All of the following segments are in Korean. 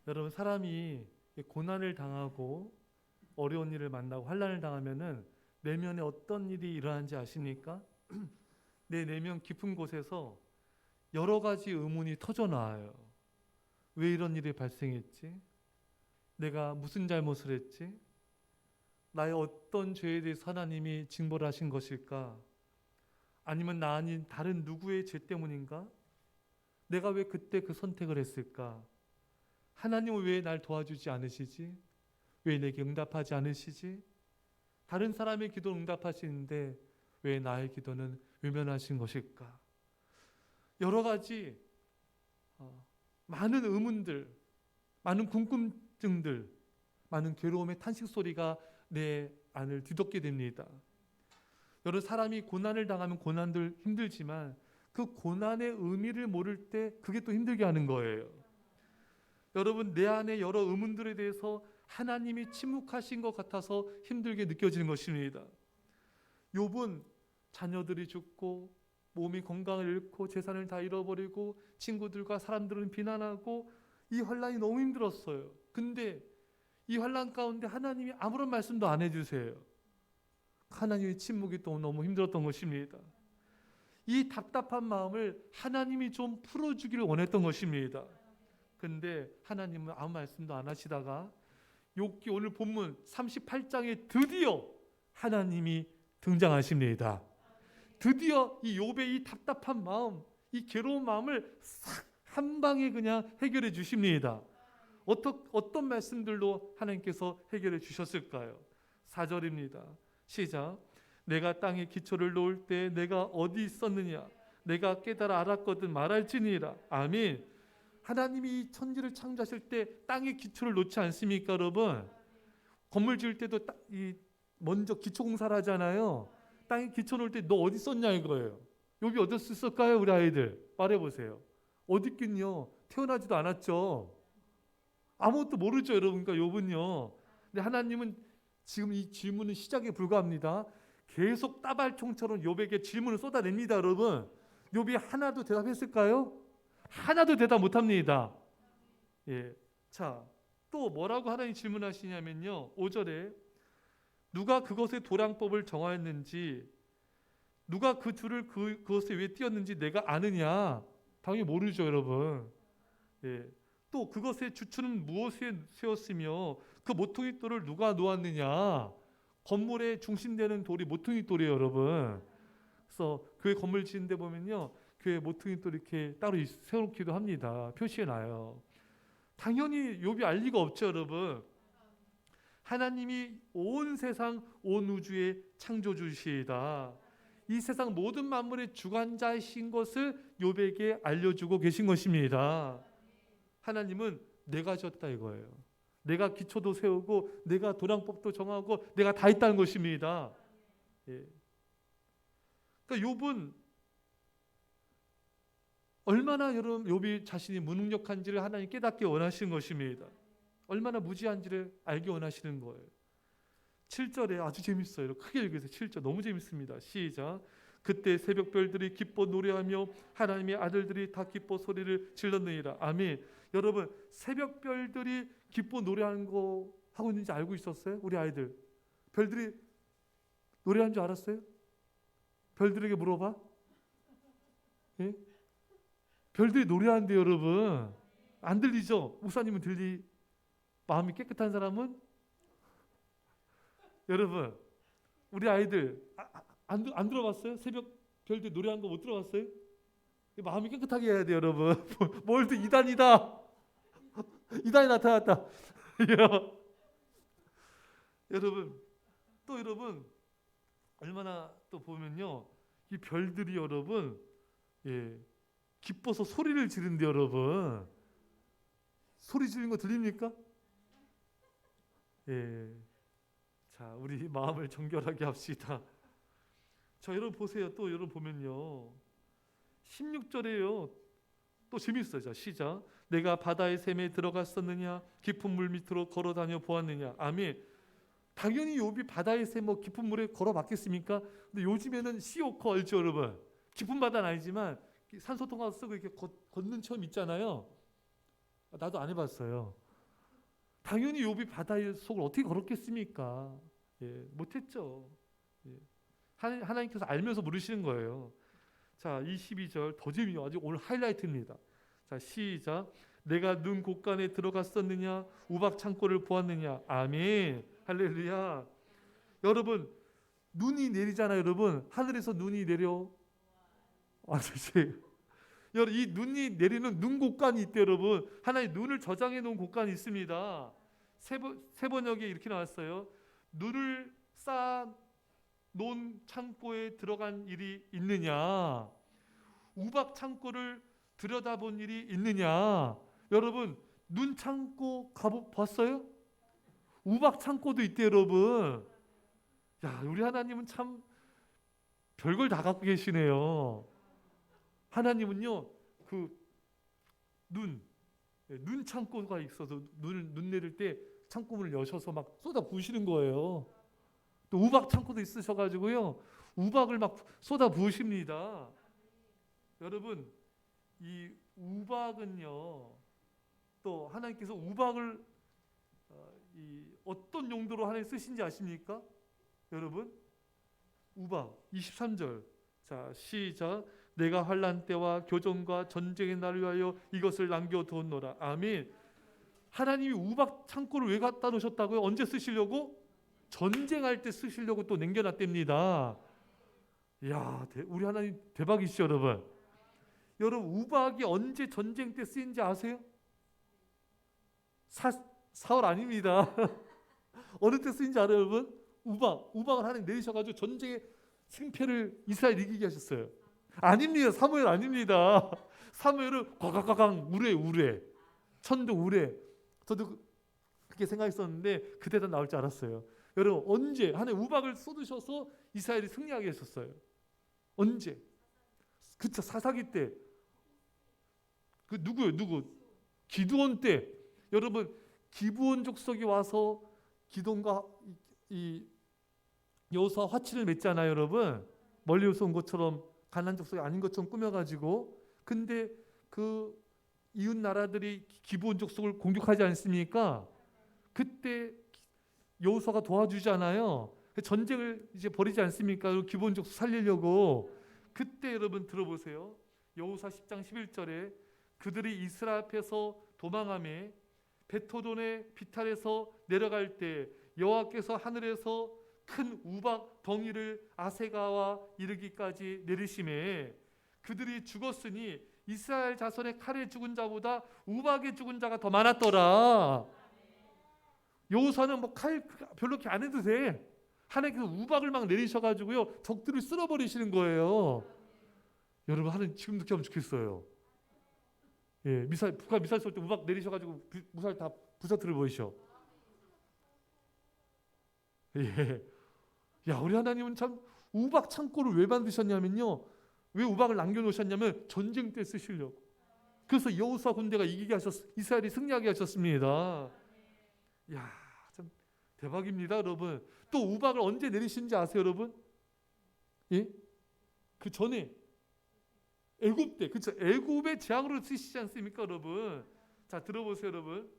여러분, 사람이 고난을 당하고 어려운 일을 만나고 환난을 당하면은 내면에 어떤 일이 일어나는지 아십니까? 내 내면 깊은 곳에서 여러 가지 의문이 터져 나와요. 왜 이런 일이 발생했지? 내가 무슨 잘못을 했지? 나의 어떤 죄에 대해서 하나님이 징벌을 하신 것일까? 아니면 나 아닌 다른 누구의 죄 때문인가? 내가 왜 그때 그 선택을 했을까? 하나님은 왜 날 도와주지 않으시지? 왜 내게 응답하지 않으시지? 다른 사람의 기도는 응답하시는데 왜 나의 기도는 외면하신 것일까? 여러 가지 많은 의문들, 많은 궁금증들, 많은 괴로움의 탄식 소리가 내 안을 뒤덮게 됩니다. 여러 사람이 고난을 당하면 고난들 힘들지만 그 고난의 의미를 모를 때 그게 또 힘들게 하는 거예요. 여러분, 내 안에 여러 의문들에 대해서 하나님이 침묵하신 것 같아서 힘들게 느껴지는 것입니다. 욥은 자녀들이 죽고 몸이 건강을 잃고 재산을 다 잃어버리고 친구들과 사람들은 비난하고 이 환난이 너무 힘들었어요. 근데 이 환난 가운데 하나님이 아무런 말씀도 안 해주세요. 하나님의 침묵이 또 너무 힘들었던 것입니다. 이 답답한 마음을 하나님이 좀 풀어주기를 원했던 것입니다. 근데 하나님은 아무 말씀도 안 하시다가 욥기 오늘 본문 38장에 드디어 하나님이 등장하십니다. 드디어 이 욥의 이 답답한 마음, 이 괴로운 마음을 싹 한 방에 그냥 해결해 주십니다. 어떤 말씀들로 하나님께서 해결해 주셨을까요? 4절입니다. 시작. 내가 땅에 기초를 놓을 때 내가 어디 있었느냐? 내가 깨달아 알았거든 말할지니라. 아멘. 하나님이 이 천지를 창조하실 때 땅에 기초를 놓지 않습니까, 여러분? 건물 지을 때도 먼저 기초 공사를 하잖아요. 땅에 기초 놓을 때 너 어디 있었냐 이거예요. 욥이 어디 있었을까요, 우리 아이들? 말해보세요. 어디 있긴요. 태어나지도 않았죠. 아무것도 모르죠, 여러분. 그러니까 욥은요. 근데 하나님은 지금 이 질문은 시작에 불과합니다. 계속 따발총처럼 욥에게 질문을 쏟아냅니다, 여러분. 욥이 하나도 대답했을까요? 하나도 대답 못합니다. 예. 자, 또 뭐라고 하나님 질문하시냐면요. 5절에 누가 그것의 도량법을 정하였는지, 누가 그 줄을 그것에 왜 띄었는지 내가 아느냐? 당연히 모르죠, 여러분. 예. 또 그것의 주추는 무엇에 세웠으며 그 모퉁이 돌을 누가 놓았느냐? 건물의 중심되는 돌이 모퉁이 돌이에요, 여러분. 그래서 교회 건물 지은 데 보면요, 교회 모퉁이 돌 이렇게 따로 세워놓기도 합니다. 표시해놔요. 당연히 욥이 알 리가 없죠, 여러분. 하나님이 온 세상, 온 우주의 창조주시다. 이 세상 모든 만물의 주관자이신 것을 욥에게 알려주고 계신 것입니다. 하나님은 내가 졌다 이거예요. 내가 기초도 세우고 내가 도량법도 정하고 내가 다 있다는 것입니다. 예. 그러니까 욥은 얼마나 여러분 욥이 자신이 무능력한지를 하나님 깨닫기 원하시는 것입니다. 얼마나 무지한지를 알기 원하시는 거예요. 7절에 아주 재밌어요. 크게 읽으세요. 7절 너무 재밌습니다. 시작. 그때 새벽별들이 기뻐 노래하며 하나님의 아들들이 다 기뻐 소리를 질렀느니라. 아멘. 여러분, 새벽별들이 기뻐 노래하는 거 하고 있는지 알고 있었어요? 우리 아이들. 별들이 노래하는 줄 알았어요? 별들에게 물어봐. 예? 별들이 노래하는데 여러분. 안 들리죠? 목사님은 마음이 깨끗한 사람은? 여러분, 우리 아이들 안 들어봤어요? 새벽 별들 노래하는 거 못 들어봤어요? 마음이 깨끗하게 해야 돼요, 여러분. 뭘도 이단이다. 이단이 나타났다. 여러분, 또 여러분 얼마나 또 보면요, 이 별들이 여러분, 예, 기뻐서 소리를 지른대 여러분. 소리 지르는 거 들립니까? 예. 자, 우리 마음을 정결하게 합시다. 자, 여러분 보세요. 또 여러분 보면요, 16절에요. 또 재밌어요. 자, 시작. 내가 바다의 샘에 들어갔었느냐? 깊은 물 밑으로 걸어다녀 보았느냐? 아멘. 당연히 욥이 바다의 샘, 깊은 물에 걸어봤겠습니까? 근데 요즘에는 시오커 알죠, 여러분? 깊은 바다는 아니지만 산소통화 쓰고 이렇게 걷는 체험 있잖아요. 나도 안 해봤어요. 당연히 욥이 바다의 속을 어떻게 걸었겠습니까? 예, 못했죠. 예. 하나님께서 알면서 물으시는 거예요. 자, 22절 더 재미요. 아주 오늘 하이라이트입니다. 자, 시작. 내가 눈 곳간에 들어갔었느냐, 우박 창고를 보았느냐. 아멘. 할렐루야. 여러분, 눈이 내리잖아요. 여러분, 하늘에서 눈이 내려. 여러분, 이 눈이 내리는 눈 곳간이 있대. 여러분, 하나님 눈을 저장해 놓은 곳간이 있습니다. 세번역에 이렇게 나왔어요. 눈을 쌓아 놓은 창고에 들어간 일이 있느냐, 우박 창고를 들여다본 일이 있느냐. 여러분, 눈 창고 봤어요? 우박 창고도 있대. 여러분, 야, 우리 하나님은 참 별걸 다 갖고 계시네요. 하나님은요, 그 눈 창고가 있어서 눈 내릴 때 창고문을 여셔서 막 쏟아 부으시는 거예요. 또 우박 창고도 있으셔가지고요, 우박을 막 쏟아 부으십니다. 여러분, 이 우박은요, 또 하나님께서 우박을 어떤 용도로 하나님 쓰신지 아십니까? 여러분, 우박 23절. 자, 시작. 내가 환난 때와 교전과 전쟁의 날을 위하여 이것을 남겨두었노라. 아멘. 하나님이 우박 창고를 왜 갖다 놓으셨다고요? 언제 쓰시려고? 전쟁할 때 쓰시려고 또 남겨놨답니다. 이야, 우리 하나님 대박이시죠, 여러분. 여러분, 우박이 언제 전쟁 때 쓰인지 아세요? 4월 아닙니다. 어느 때 쓰인지 알아요, 여러분? 우박을 하나님 내리셔가지고 전쟁의 승패를 이스라엘 이기게 하셨어요. 아닙니다. 사무엘 아닙니다. 사무엘은 꽉꽉꽉 우레 천둥 우레. 저도 그렇게 생각했었는데 그때 다 나올 줄 알았어요. 여러분, 언제 하나님 우박을 쏟으셔서 이스라엘이 승리하게 하셨어요? 언제? 그쵸, 사사기 때. 그 누구? 기드온 때. 여러분, 기브온 족속이 와서 기돈과 이 여호수아 화치를 맺잖아요, 여러분. 멀리서 온 것처럼, 가나안 족속이 아닌 것처럼 꾸며가지고. 근데 그 이웃 나라들이 기브온 족속을 공격하지 않습니까? 그때 여호수아가 도와주잖아요. 전쟁을 이제 벌이지 않습니까? 기브온 족속 살리려고. 그때 여러분 들어보세요. 여호수아 10장 11절에 그들이 이스라엘 앞에서 도망하며 베토돈의 비탈에서 내려갈 때 여호와께서 하늘에서 큰 우박 덩이를 아세가와 이르기까지 내리심에 그들이 죽었으니 이스라엘 자손의 칼에 죽은 자보다 우박에 죽은 자가 더 많았더라. 여호수아는 뭐 칼 별로 이렇게 안 해도 돼. 하나님께서 우박을 막 내리셔가지고요, 적들을 쓸어버리시는 거예요. 여러분, 하나님 지금 느끼면 좋겠어요. 예, 북한 미사일 쏠 때 우박 내리셔가지고 무사일 다 부서뜨려 보이셔. 예, 야, 우리 하나님은 참 우박 창고를 왜 만드셨냐면요, 왜 우박을 남겨놓으셨냐면 전쟁 때 쓰시려고. 그래서 여호수아 군대가 이기게 이스라엘이 승리하게 하셨습니다. 야, 참 대박입니다, 여러분. 또 우박을 언제 내리신지 아세요, 여러분? 예? 그 전에 애굽 때, 그렇죠? 애굽의 재앙으로 쓰시지 않습니까, 여러분? 자, 들어보세요, 여러분.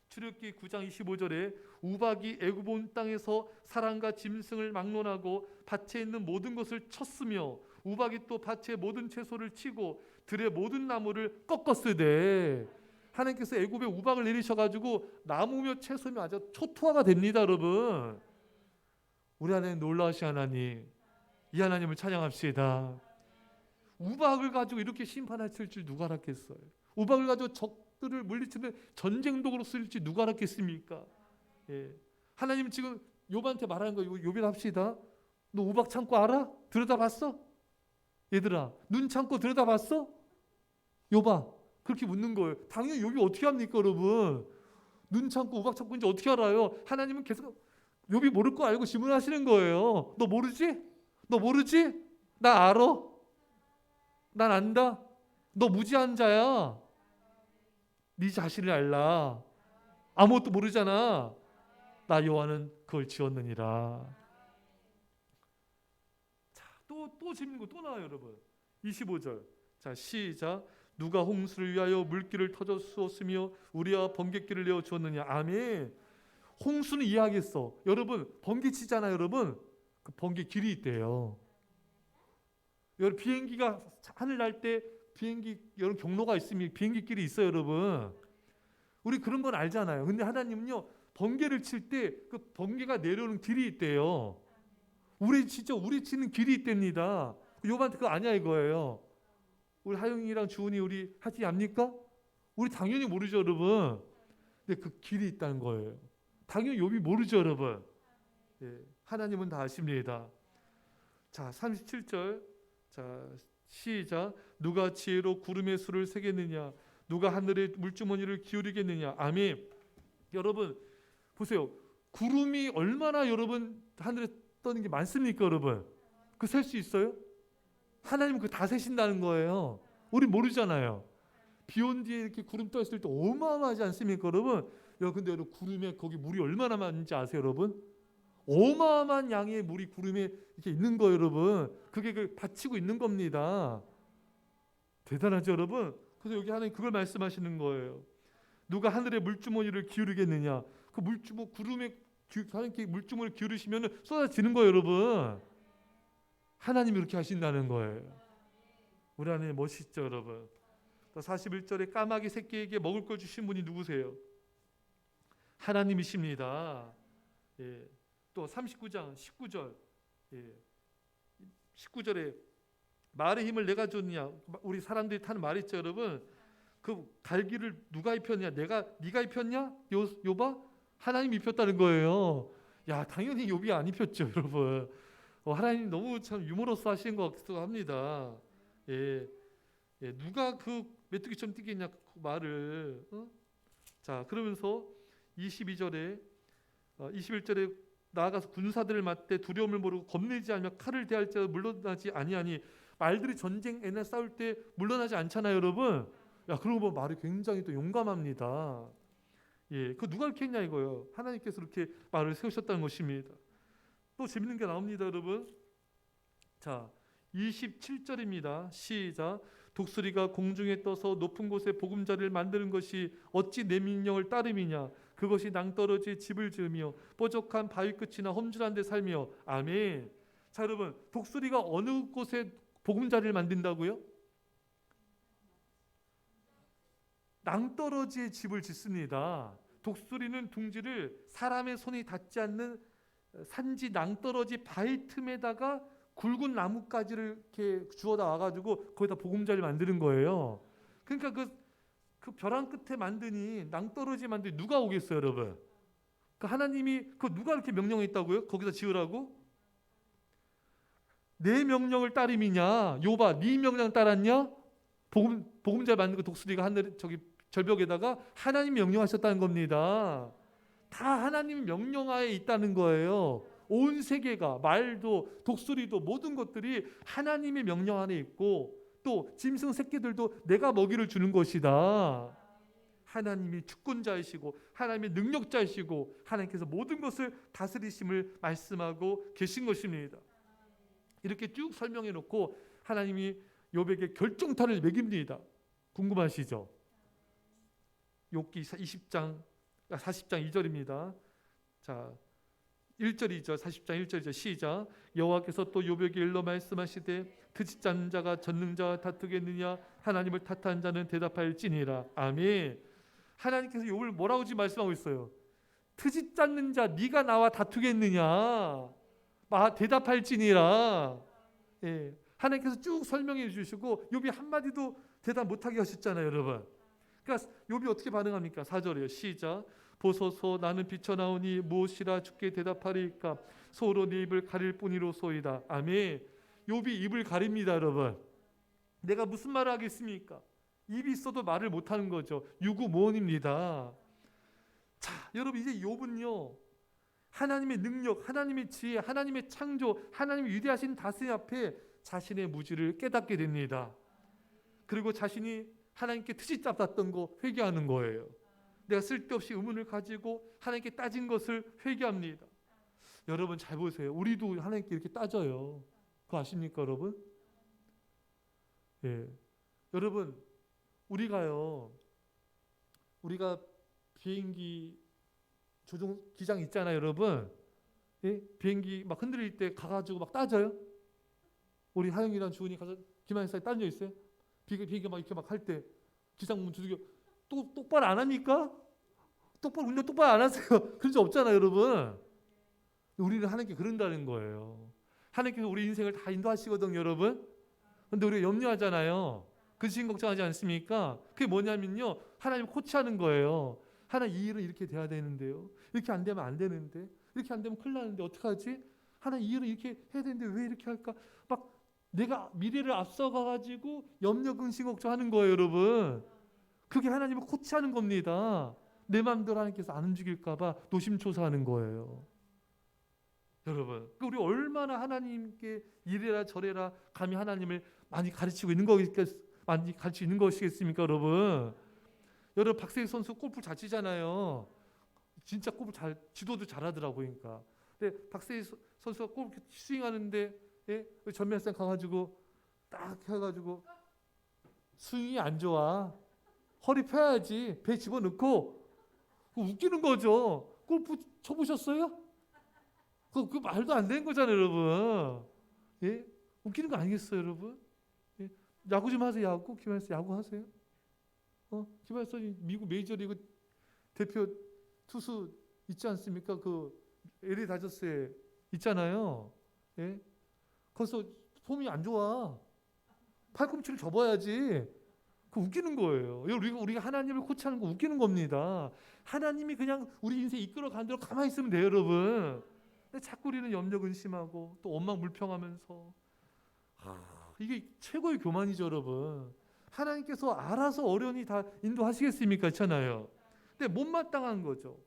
출애굽기 9장 25절에 우박이 애굽 온 땅에서 사람과 짐승을 막론하고 밭에 있는 모든 것을 쳤으며 우박이 또 밭의 모든 채소를 치고 들의 모든 나무를 꺾었으되. 하나님께서 애굽에 우박을 내리셔가지고 나무며 채소며 아주 초토화가 됩니다, 여러분. 우리 하나님 놀라우신 하나님, 이 하나님을 찬양합시다. 우박을 가지고 이렇게 심판하실 줄 누가 알았겠어요? 우박을 가지고 적들을 물리치는 전쟁도구로 쓰일지 누가 알았겠습니까? 예. 하나님 지금 욥한테 말하는 거, 욥이 합시다. 너 우박 창고 알아? 들여다봤어? 얘들아, 눈 창고 들여다봤어? 욥아, 그렇게 묻는 거예요. 당연히 욥이 어떻게 합니까, 여러분? 눈 창고 우박 창고인지 어떻게 알아요? 하나님은 계속 욥이 모를 거 알고 질문하시는 거예요. 너 모르지? 너 모르지? 나 알아. 난 안다. 너 무지한 자야. 네 자신을 알라. 아무것도 모르잖아. 나 여호와는 그걸 지었느니라. 자, 또 재밌는 거 또 나와요, 여러분. 25절. 자, 시작. 누가 홍수를 위하여 물길을 터져 주었으며 우리와 번갯길을 내어 주었느냐. 아멘. 홍수는 이해하겠어. 여러분 번개치잖아요. 여러분 그 번개 길이 있대요. 여러분 비행기가 하늘 날 때 비행기 여러분 경로가 있으면 비행기 길이 있어요. 여러분 우리 그런 건 알잖아요. 근데 하나님은요 번개를 칠 때 그 번개가 내려오는 길이 있대요. 우리 치는 길이 있답니다. 요한테 그거 아니야 이거예요. 우리 하영이랑 주은이 우리 하지 압니까? 우리 당연히 모르죠 여러분. 근데 그 길이 있다는 거예요. 당연히 욥이 모르죠 여러분. 예, 하나님은 다 아십니다. 자 37절 자 시작. 누가 지혜로 구름의 수를 세겠느냐. 누가 하늘의 물주머니를 기울이겠느냐. 아멘. 여러분 보세요. 구름이 얼마나 여러분 하늘에 떠는 게 많습니까 여러분? 그 셀 수 있어요? 하나님은 그 다 세신다는 거예요. 우리 모르잖아요. 비 온 뒤에 이렇게 구름 떠 있을 때 어마어마하지 않습니까 여러분? 근데 여러분 구름에 거기 물이 얼마나 많은지 아세요 여러분? 어마어마한 양의 물이 구름에 이렇게 있는 거예요 여러분. 그게 받치고 있는 겁니다. 대단하죠 여러분? 그래서 여기 하나님 그걸 말씀하시는 거예요. 누가 하늘의 물주머니를 기울이겠느냐. 그 구름에 하나님께 물주머니를 기울이시면 쏟아지는 거예요 여러분. 하나님이 그렇게 하신다는 거예요. 우리 하나님 멋있죠 여러분. 41절에 까마귀 새끼에게 먹을 걸 주신 분이 누구세요? 하나님이십니다. 예. 또 39장 19절 19절에 말의 힘을 내가 줬냐. 우리 사람들이 타는 말 있죠 여러분. 그 갈기를 누가 입혔냐? 네가 입혔냐? 욥아? 하나님이 입혔다는 거예요. 야 당연히 욥이 안 입혔죠 여러분. 하나님 너무 참 유머러스 하신 것 같기도 합니다. 누가 그 메뚜기처럼 뛰겠냐 그 말을. 자 그러면서 22절에 21절에 나아가서 군사들을 맞대 두려움을 모르고 겁내지 않으며 칼을 대할 때 물러나지 아니하니. 말들이 전쟁에나 싸울 때 물러나지 않잖아요 여러분. 그런 거 보면 말이 굉장히 또 용감합니다. 그 누가 이렇게 했냐 이거예요. 하나님께서 이렇게 말을 세우셨다는 것입니다. 또 재밌는 게 나옵니다 여러분. 자 27절입니다. 시작. 독수리가 공중에 떠서 높은 곳에 보금자리를 만드는 것이 어찌 내 명령을 따름이냐. 그것이 낭떠러지에 집을 지으며 뾰족한 바위 끝이나 험준한 데 살며. 아멘. 자 여러분 독수리가 어느 곳에 보금자리를 만든다고요? 낭떠러지에 집을 짓습니다. 독수리는 둥지를 사람의 손이 닿지 않는 산지 낭떠러지 바위 틈에다가 굵은 나뭇가지를 이렇게 주워다 와가지고 거기다 보금자리를 만드는 거예요. 그러니까 그 벼랑 끝에 만드니 낭떠러지 만드니 누가 오겠어요 여러분? 그 하나님이 그 누가 이렇게 명령했다고요? 거기다 지으라고? 내 명령을 따름이냐? 욥아 네 명령 따랐냐? 보금자리 만든 그 독수리가 하늘 저기 절벽에다가 하나님 명령하셨다는 겁니다. 다 하나님 명령하에 있다는 거예요. 온 세계가 말도 독수리도 모든 것들이 하나님의 명령 안에 있고 또 짐승 새끼들도 내가 먹이를 주는 것이다. 하나님이 주권자이시고 하나님의 능력자이시고 하나님께서 모든 것을 다스리심을 말씀하고 계신 것입니다. 이렇게 쭉 설명해 놓고 하나님이 욥에게 결정타를 매깁니다. 궁금하시죠? 욥기 40장 2절입니다. 자 1절 2절 40장 1절 2절 시작. 여호와께서 또 욥에게 일러 말씀하시되 트집 잡는 자가 전능자와 다투겠느냐. 하나님을 탓하는 자는 대답할지니라. 아멘. 하나님께서 욥을 뭐라고 지금 말씀하고 있어요? 트집 잡는 자 네가 나와 다투겠느냐. 대답할지니라. 하나님께서 쭉 설명해 주시고 욥이 한마디도 대답 못하게 하셨잖아요 여러분. 그러니까 욥이 어떻게 반응합니까? 4절이에요. 시작. 보소서 나는 비쳐나오니 무엇이라 주께 대답하리까. 소로 네 입을 가릴 뿐이로소이다. 아멘. 욥이 입을 가립니다 여러분. 내가 무슨 말을 하겠습니까? 입이 있어도 말을 못하는 거죠. 유구무원입니다. 자 여러분 이제 욥은요 하나님의 능력, 하나님의 지혜, 하나님의 창조, 하나님의 위대하신 다스림 앞에 자신의 무지를 깨닫게 됩니다. 그리고 자신이 하나님께 트집 잡았던 거 회개하는 거예요. 내가 쓸데없이 의문을 가지고 하나님께 따진 것을 회개합니다. 여러분 잘 보세요. 우리도 하나님께 이렇게 따져요. 그거 아십니까 여러분? 여러분 우리가 비행기 조종 기장 있잖아요, 여러분. 예? 비행기 막 흔들릴 때 가가지고 막 따져요. 우리 하영이랑 주은이 가서 기만이 사이 따져 있어요. 비행기 막 이렇게 막 할 때 기장문 두들겨 똑바로 안 합니까? 운전 똑바로 안 하세요. 그런 적 없잖아요, 여러분. 우리는 하나님께 그런다는 거예요. 하나님께서 우리 인생을 다 인도하시거든요, 여러분. 근데 우리가 염려하잖아요. 근심 걱정하지 않습니까? 그게 뭐냐면요, 하나님 코치하는 거예요. 하나님 이 일은 이렇게 돼야 되는데요. 이렇게 안 되면 안 되는데, 이렇게 안 되면 큰일 나는데 어떡하지? 하나님 이 일은 이렇게 해야 되는데 왜 이렇게 할까? 막 내가 미래를 앞서가가지고 염려 근심 걱정하는 거예요, 여러분. 그게 하나님을 코치하는 겁니다. 내 마음대로 하나님께서 안 움직일까봐 노심초사하는 거예요. 여러분, 우리 얼마나 하나님께 이래라 저래라 감히 하나님을 많이 가르치고 있는 것이겠습니까, 여러분? 여러분, 박세희 선수 골프 잘 치잖아요. 진짜 골프 지도도 잘하더라고요. 그러니까. 근데 박세희 선수가 골프 스윙하는데 전면상 가가지고 딱 해가지고 스윙이 안 좋아. 허리 펴야지. 배 집어넣고. 웃기는 거죠. 골프 쳐보셨어요? 그 말도 안 되는 거잖아요, 여러분. 예? 웃기는 거 아니겠어요, 여러분? 예? 야구 좀 하세요, 야구. 김한수 야구 하세요? 김한수 미국 메이저리그 대표 투수 있지 않습니까? 그 LA 다저스에 있잖아요. 예? 거기서 폼이 안 좋아. 팔꿈치를 접어야지. 그 웃기는 거예요. 우리가 하나님을 코치하는 거 웃기는 겁니다. 하나님이 그냥 우리 인생 이끌어 가는 대로 가만히 있으면 돼요, 여러분. 근데 자꾸 우리는 염려 근심하고 또 원망불평하면서 이게 최고의 교만이죠, 여러분. 하나님께서 알아서 어련히 다 인도하시겠습니까? 그렇잖아요. 근데 못마땅한 거죠.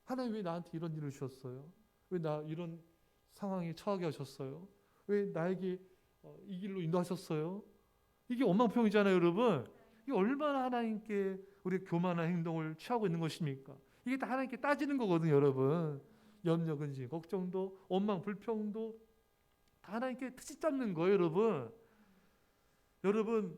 하나님 왜 나한테 이런 일을 주셨어요? 왜 나 이런 상황에 처하게 하셨어요? 왜 나에게 이 길로 인도하셨어요? 이게 원망평이잖아요, 여러분. 이게 얼마나 하나님께 우리 교만한 행동을 취하고 있는 것입니까? 이게 다 하나님께 따지는 거거든요, 여러분. 염려, 근심, 걱정도, 원망, 불평도 다 하나님께 트집 잡는 거예요, 여러분. 여러분,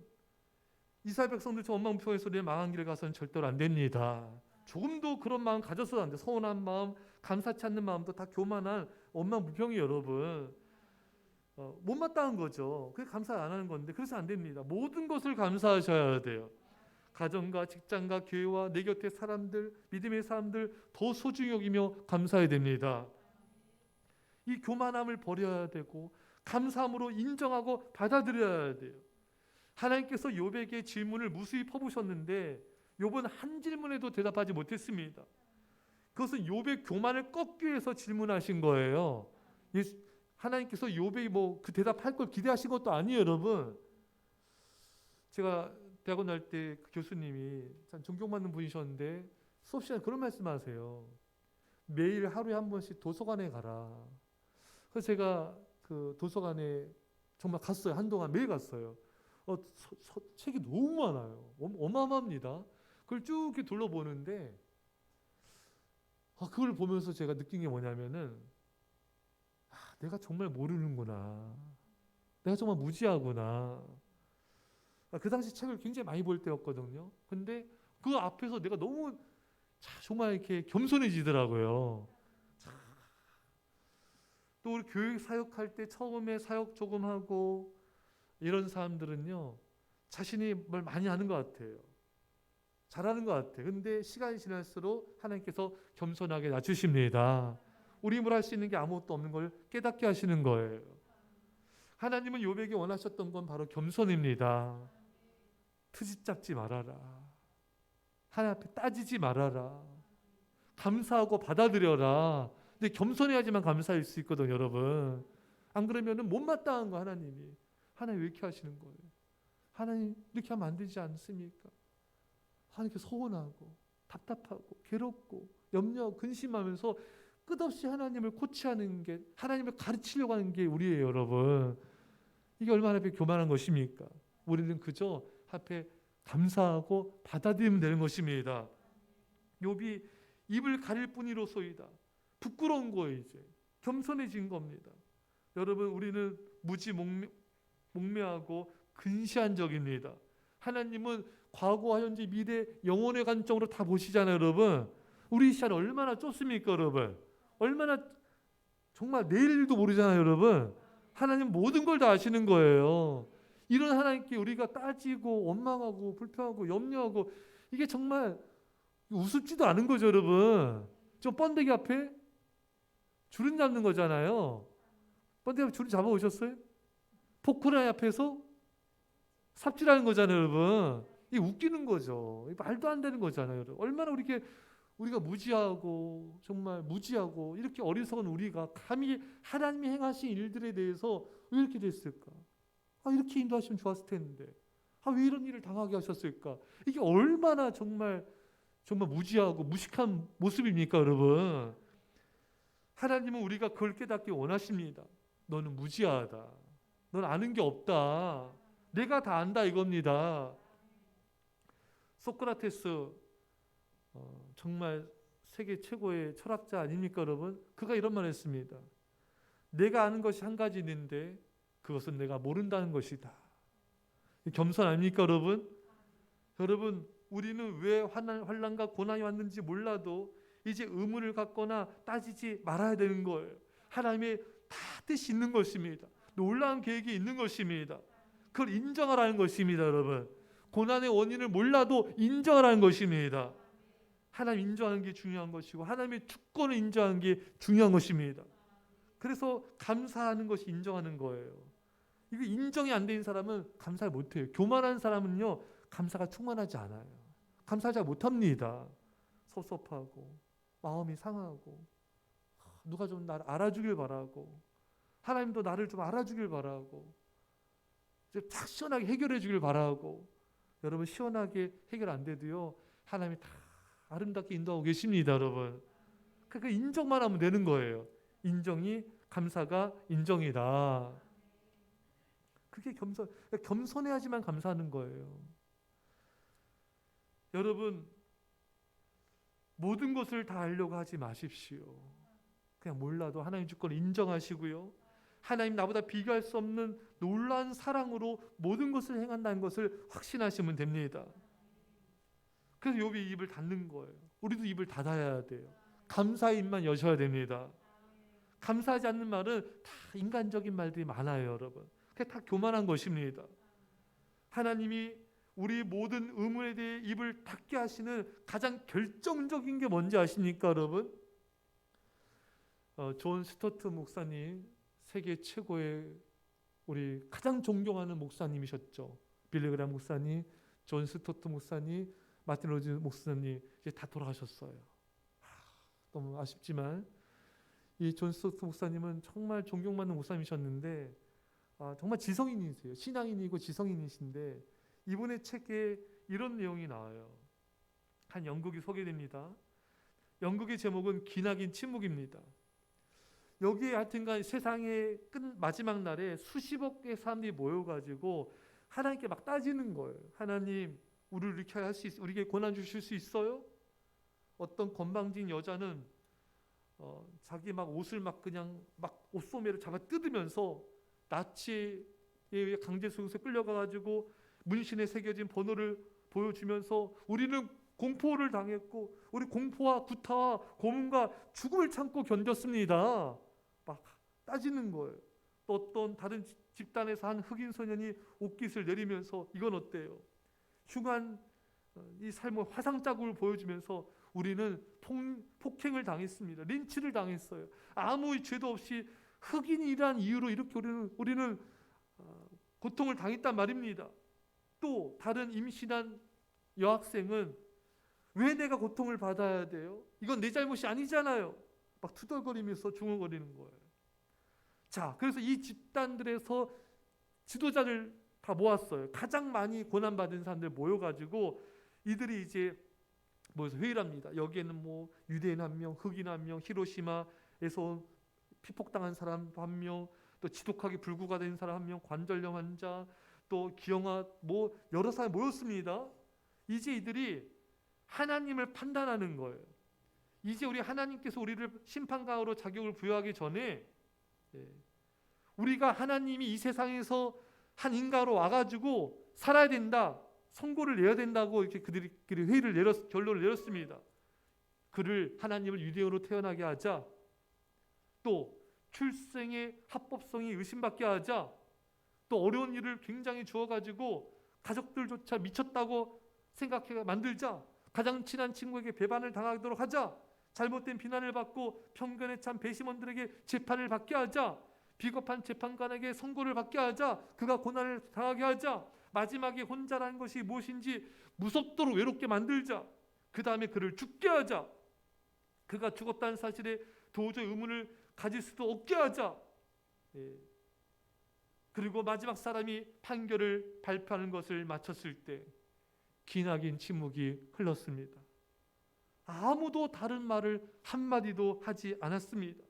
이스라엘 백성들 저 원망, 불평의 소리에 망한 길을 가서는 절대로 안 됩니다. 조금도 그런 마음 가져서도 안 돼. 서운한 마음, 감사치 않는 마음도 다 교만한 원망, 불평이 여러분. 못마땅한 거죠. 그게 감사 안 하는 건데 그래서 안 됩니다. 모든 것을 감사하셔야 돼요. 가정과 직장과 교회와 내 곁의 사람들, 믿음의 사람들 더 소중히 여기며 감사해야 됩니다. 이 교만함을 버려야 되고 감사함으로 인정하고 받아들여야 돼요. 하나님께서 욥에게 질문을 무수히 퍼부셨는데 욥은 한 질문에도 대답하지 못했습니다. 그것은 욥의 교만을 꺾기 위해서 질문하신 거예요. 하나님께서 욥이 그 대답할 걸 기대하신 것도 아니에요, 여러분. 제가 대학원 날 때 그 교수님이 참 존경받는 분이셨는데 수업 시간에 그런 말씀하세요. 매일 하루에 한 번씩 도서관에 가라. 그래서 제가 그 도서관에 정말 갔어요. 한동안 매일 갔어요. 책이 너무 많아요. 어마어마합니다. 그걸 쭉 이렇게 둘러보는데 그걸 보면서 제가 느낀 게 뭐냐면은 내가 정말 모르는구나. 내가 정말 무지하구나. 그 당시 책을 굉장히 많이 볼 때였거든요. 근데 그 앞에서 내가 너무 정말 이렇게 겸손해지더라고요. 또 우리 교육 사역할 때 처음에 사역 조금 하고 이런 사람들은요. 자신이 뭘 많이 하는 것 같아요. 잘하는 것 같아요. 근데 시간이 지날수록 하나님께서 겸손하게 낮추십니다. 우리 힘으로 할 수 있는 게 아무것도 없는 걸 깨닫게 하시는 거예요. 하나님은 욥에게 원하셨던 건 바로 겸손입니다. 트집 잡지 말아라. 하나님 앞에 따지지 말아라. 감사하고 받아들여라. 근데 겸손해야지만 감사할 수 있거든요, 여러분. 안 그러면은 못마땅한 거 하나님이. 하나님 왜 이렇게 하시는 거예요? 하나님 이렇게 하면 안 되지 않습니까? 하나님께 서운하고 답답하고 괴롭고 염려 근심하면서 끝없이 하나님을 코치하는 게 하나님을 가르치려고 하는 게 우리예요, 여러분. 이게 얼마나 교만한 것입니까? 우리는 그저 앞에 감사하고 받아들이면 되는 것입니다. 욥이 입을 가릴 뿐이로소이다. 부끄러운 거예요, 이제. 겸손해진 겁니다. 여러분, 우리는 무지 목매하고 근시한 적입니다. 하나님은 과거와 현재, 미래, 영혼의 관점으로 다 보시잖아요, 여러분. 우리 시야는 얼마나 좁습니까, 여러분? 얼마나 정말 내일도 모르잖아요, 여러분. 하나님 모든 걸 다 아시는 거예요. 이런 하나님께 우리가 따지고 원망하고 불평하고 염려하고 이게 정말 우습지도 않은 거죠, 여러분. 좀 번데기 앞에 줄은 잡는 거잖아요. 번데기 앞에 줄은 잡아오셨어요? 포크라인 앞에서 삽질하는 거잖아요, 여러분. 이게 웃기는 거죠. 말도 안 되는 거잖아요, 여러분. 얼마나 우리가 무지하고 정말 무지하고 이렇게 어리석은 우리가 감히 하나님이 행하신 일들에 대해서 왜 이렇게 됐을까? 이렇게 인도하시면 좋았을 텐데. 왜 이런 일을 당하게 하셨을까? 이게 얼마나 정말 무지하고 무식한 모습입니까, 여러분? 하나님은 우리가 그걸 깨닫기 원하십니다. 너는 무지하다. 넌 아는 게 없다. 내가 다 안다 이겁니다. 소크라테스 정말 세계 최고의 철학자 아닙니까, 여러분? 그가 이런 말을 했습니다. 내가 아는 것이 한 가지 있는데 그것은 내가 모른다는 것이다. 겸손 아닙니까, 여러분? 여러분, 우리는 왜 환난과 고난이 왔는지 몰라도 이제 의문을 갖거나 따지지 말아야 되는 거예요. 하나님의 다 뜻이 있는 것입니다. 놀라운 계획이 있는 것입니다. 그걸 인정하라는 것입니다, 여러분. 고난의 원인을 몰라도 인정하라는 것입니다. 하나님 인정하는 게 중요한 것이고 하나님의 주권을 인정하는 게 중요한 것입니다. 그래서 감사하는 것이 인정하는 거예요. 이거 인정이 안 되는 사람은 감사를 못해요. 교만한 사람은요, 감사가 충만하지 않아요. 감사 잘 못합니다. 섭섭하고 마음이 상하고 누가 좀 나를 알아주길 바라고 하나님도 나를 좀 알아주길 바라고 탁 시원하게 해결해 주길 바라고. 여러분, 시원하게 해결 안 돼도요, 하나님이 다 아름답게 인도하고 계십니다, 여러분. 그 인정만 하면 되는 거예요. 인정이 감사가 인정이다. 그게 겸손해야지만 감사하는 거예요. 여러분, 모든 것을 다 알려고 하지 마십시오. 그냥 몰라도 하나님 주권을 인정하시고요. 하나님 나보다 비교할 수 없는 놀라운 사랑으로 모든 것을 행한다는 것을 확신하시면 됩니다. 그래서 욥이 입을 닫는 거예요. 우리도 입을 닫아야 돼요. 감사의 입만 여셔야 됩니다. 감사하지 않는 말은 다 인간적인 말들이 많아요, 여러분. 그게 다 교만한 것입니다. 하나님이 우리 모든 의문에 대해 입을 닫게 하시는 가장 결정적인 게 뭔지 아십니까, 여러분? 존 스토트 목사님, 세계 최고의 우리 가장 존경하는 목사님이셨죠. 빌리 그레이엄 목사님, 존 스토트 목사님, 마틴 로즈 목사님 이제 다 돌아가셨어요. 너무 아쉽지만 이 존 스토트 목사님은 정말 존경받는 목사님이셨는데 정말 지성인이세요. 신앙인이고 지성인이신데 이분의 책에 이런 내용이 나와요. 한 연극이 소개됩니다. 연극의 제목은 기나긴 침묵입니다. 여기에 하여튼간 세상의 마지막 날에 수십억 개의 사람들이 모여가지고 하나님께 막 따지는 거예요. 하나님, 우리를 이렇게 할 수 우리에게 고난 주실 수 있어요? 어떤 건방진 여자는 자기 막 옷을 막 그냥 막 옷소매를 잡아 뜯으면서 나치에 의해 강제 수용소에 끌려가가지고 문신에 새겨진 번호를 보여주면서 우리는 공포를 당했고 우리 공포와 구타와 고문과 죽음을 참고 견뎠습니다. 막 따지는 거예요. 또 어떤 다른 집단에서 한 흑인 소년이 옷깃을 내리면서 이건 어때요? 흉한 이 삶의 화상 자국을 보여주면서 우리는 폭행을 당했습니다. 린치를 당했어요. 아무 죄도 없이 흑인이란 이유로 이렇게 우리는 고통을 당했단 말입니다. 또 다른 임신한 여학생은 왜 내가 고통을 받아야 돼요? 이건 내 잘못이 아니잖아요. 막 투덜거리면서 중얼거리는 거예요. 자, 그래서 이 집단들에서 지도자를 다 모았어요. 가장 많이 고난받은 사람들 모여가지고 이들이 이제 모여서 회의를 합니다. 여기에는 뭐 유대인 한 명, 흑인 한 명, 히로시마에서 피폭당한 사람 한 명, 또 지독하게 불구가 된 사람 한 명, 관절염 환자, 또 기형아, 뭐 여러 사람이 모였습니다. 이제 이들이 하나님을 판단하는 거예요. 이제 우리 하나님께서 우리를 심판관으로 자격을 부여하기 전에 우리가 하나님이 이 세상에서 한 인간으로 와가지고 살아야 된다. 선고를 내야 된다고 이렇게 그들이 결론을 내렸습니다. 그를 하나님을 유대인으로 태어나게 하자, 또 출생의 합법성이 의심받게 하자, 또 어려운 일을 굉장히 주어가지고 가족들조차 미쳤다고 생각해 만들자, 가장 친한 친구에게 배반을 당하도록 하자, 잘못된 비난을 받고 편견에 찬 배심원들에게 재판을 받게 하자, 비겁한 재판관에게 선고를 받게 하자, 그가 고난을 당하게 하자, 마지막에 혼자라는 것이 무엇인지 무섭도록 외롭게 만들자, 그 다음에 그를 죽게 하자, 그가 죽었다는 사실에 도저히 의문을 가질 수도 없게 하자. 그리고 마지막 사람이 판결을 발표하는 것을 마쳤을 때 기나긴 침묵이 흘렀습니다. 아무도 다른 말을 한마디도 하지 않았습니다.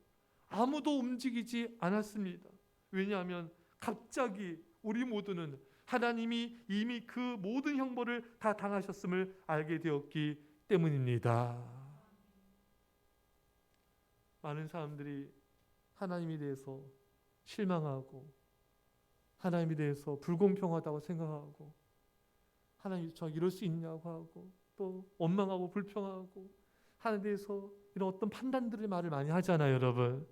아무도 움직이지 않았습니다. 왜냐하면 갑자기 우리 모두는 하나님이 이미 그 모든 형벌을 다 당하셨음을 알게 되었기 때문입니다. 많은 사람들이 하나님에 대해서 실망하고 하나님에 대해서 불공평하다고 생각하고 하나님 저 이럴 수 있냐고 하고 또 원망하고 불평하고 하나님에 대해서 이런 어떤 판단들의 말을 많이 하잖아요, 여러분.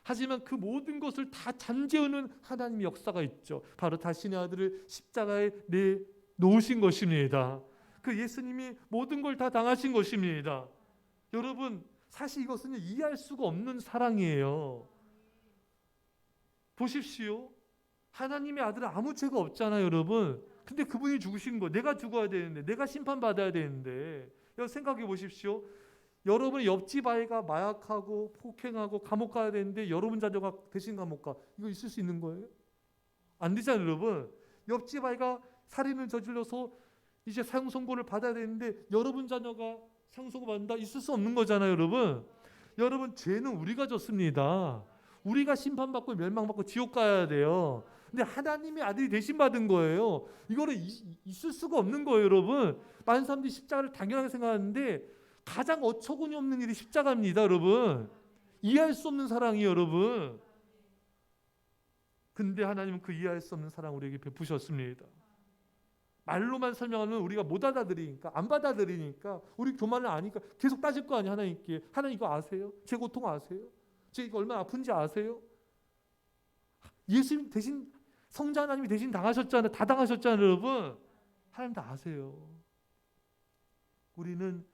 하지만 그 모든 것을 다 잠재우는 하나님의 역사가 있죠. 바로 자신의 아들을 십자가에 내놓으신 것입니다. 그 예수님이 모든 걸 다 당하신 것입니다. 여러분, 사실 이것은 이해할 수가 없는 사랑이에요. 보십시오. 하나님의 아들은 아무 죄가 없잖아요, 여러분. 근데 그분이 죽으신 거, 내가 죽어야 되는데, 내가 심판받아야 되는데, 여러분 생각해 보십시오. 여러분의 옆집 아이가 마약하고 폭행하고 감옥 가야 되는데 여러분 자녀가 대신 감옥 가. 이거 있을 수 있는 거예요? 안 되잖아요, 여러분. 옆집 아이가 살인을 저질러서 이제 사형 선고를 받아야 되는데 여러분 자녀가 사형 선고 받는다? 있을 수 없는 거잖아요, 여러분. 여러분, 죄는 우리가 졌습니다. 우리가 심판받고 멸망받고 지옥 가야 돼요. 근데 하나님의 아들이 대신 받은 거예요. 이거는 있을 수가 없는 거예요, 여러분. 많은 사람들이 십자가를 당연하게 생각하는데 가장 어처구니 없는 일이 십자가입니다, 여러분. 이해할 수 없는 사랑이에요, 여러분. 근데 하나님은 그 이해할 수 없는 사랑 우리에게 베푸셨습니다. 말로만 설명하면 우리가 못 받아들이니까, 안 받아들이니까, 우리 교만을 아니까 계속 따질 거 아니에요, 하나님께. 하나님 이거 아세요? 제 고통 아세요? 제 이거 얼마나 아픈지 아세요? 예수님 대신, 성자 하나님이 대신 당하셨잖아요. 다 당하셨잖아요, 여러분. 하나님 다 아세요. 우리는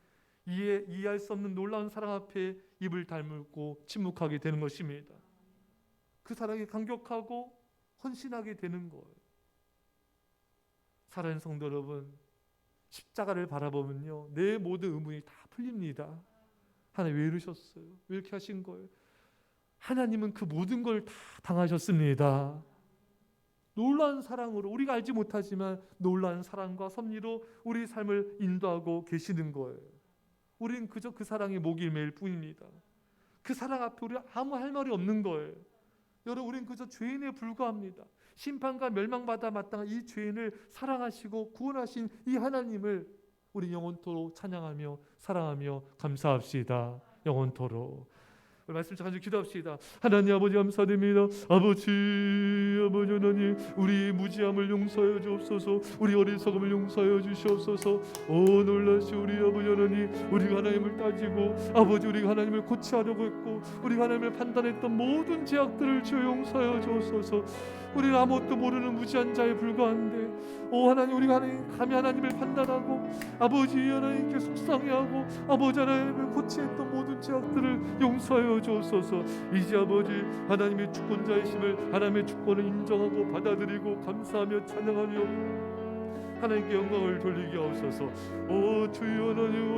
이해할 수 없는 놀라운 사랑 앞에 입을 다물고 침묵하게 되는 것입니다. 그 사랑에 감격하고 헌신하게 되는 거예요. 사랑하는 성도 여러분, 십자가를 바라보면요, 내 모든 의문이 다 풀립니다. 하나님 왜 이러셨어요? 왜 이렇게 하신 거예요? 하나님은 그 모든 걸 다 당하셨습니다. 놀라운 사랑으로, 우리가 알지 못하지만 놀라운 사랑과 섭리로 우리 삶을 인도하고 계시는 거예요. 우리는 그저 그 사랑의 목일매일 뿐입니다. 그 사랑 앞에 우리 아무 할 말이 없는 거예요. 여러분, 우리는 그저 죄인에 불과합니다. 심판과 멸망받아 마땅한 이 죄인을 사랑하시고 구원하신 이 하나님을 우리 영원토록 찬양하며 사랑하며 감사합시다. 영원토록. 말씀 잠깐 기도합시다. 하나님 아버지 감사드립니다. 아버지 하나님, 우리 무지함을 용서하여 주옵소서. 우리 어리석음을 용서하여 주시옵소서. 오 놀라시 우리 아버지 하나님, 우리가 하나님을 따지고 아버지 우리가 하나님을 고치하려고 했고 우리가 하나님을 판단했던 모든 죄악들을 주여 용서하여 주옵소서. 우리는 아무것도 모르는 무지한 자에 불과한데 오 하나님, 우리가 하나님 감히 하나님을 판단하고 아버지 하나님께 속상해하고 아버지 하나님을 고치했던 모든 죄악들을 용서하여 주옵소서. 이제 아버지 하나님의 주권자이심을, 하나님의 주권을 인정하고 받아들이고 감사하며 찬양하며 하나님께 영광을 돌리게 하옵소서. 오 주여 하나님,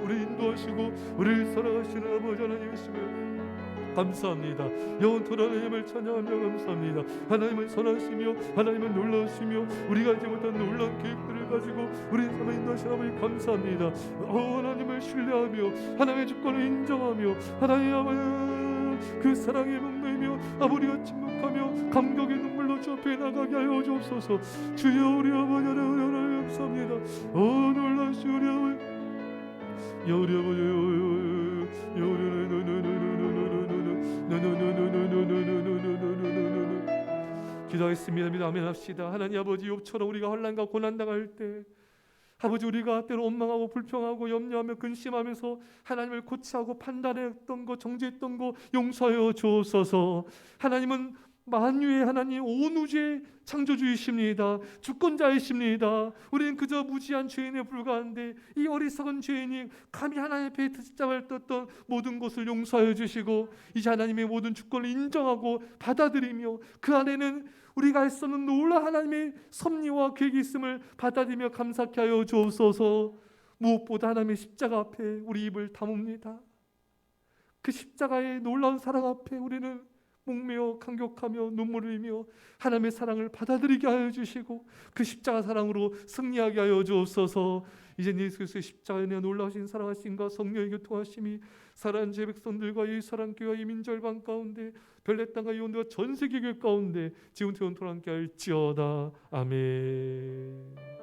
우리 인도하시고 우리를 사랑하시는 아버지 하나님이시며 감사합니다. 영원토록 하나님을 찬양하며 감사합니다. 하나님은 선하시며 하나님은 놀라우시며 우리가 알지 못한 놀라운 계획들을 가지고 우리 삶을 인도하시는 아버지 감사합니다. 하나님을 신뢰하며 하나님의 주권을 인정하며 하나님 아버지 그 사랑에 목매며 아버지가 침묵하며 감격의 눈물로 주 앞에 나가게 하여 주옵소서. 주여 우리 아버지 하나님 감사합니다. 놀라시 우리 아버지 우리 아버지 기도하겠습니다. 아멘 합시다. 하나님 아버지, 욥처럼 우리가 환난과 고난 당할 때 아버지, 우리가 때로 원망하고 불평하고 염려하며 근심하면서 하나님을 고치하고 판단했던 거, 정죄했던 거 용서하여 주옵소서. 하나님은 만유의 하나님, 온 우주의 창조주이십니다. 주권자이십니다. 우리는 그저 무지한 죄인에 불과한데 이 어리석은 죄인이 감히 하나님 앞에 십자가를 떴던 모든 것을 용서하여 주시고 이제 하나님의 모든 주권을 인정하고 받아들이며 그 안에는 우리가 할 수 없는 놀라운 하나님의 섭리와 계획이 있음을 받아들이며 감사케 하여 주옵소서. 무엇보다 하나님의 십자가 앞에 우리 입을 다뭅니다. 그 십자가의 놀라운 사랑 앞에 우리는 목매어 감격하며 눈물을 흘리며 하나님의 사랑을 받아들이게 하여 주시고 그 십자가 사랑으로 승리하게 하여 주옵소서. 이제 예수 그리스도의 십자가에 대한 놀라우신 사랑하심과 성령의 교통하심이 사랑하는 제 백성들과 이 사랑교회와 이 민절방 가운데 별내 땅과 이온도와 전 세계 교회 가운데 지금부터 영원토록 함께 할지어다. 아멘.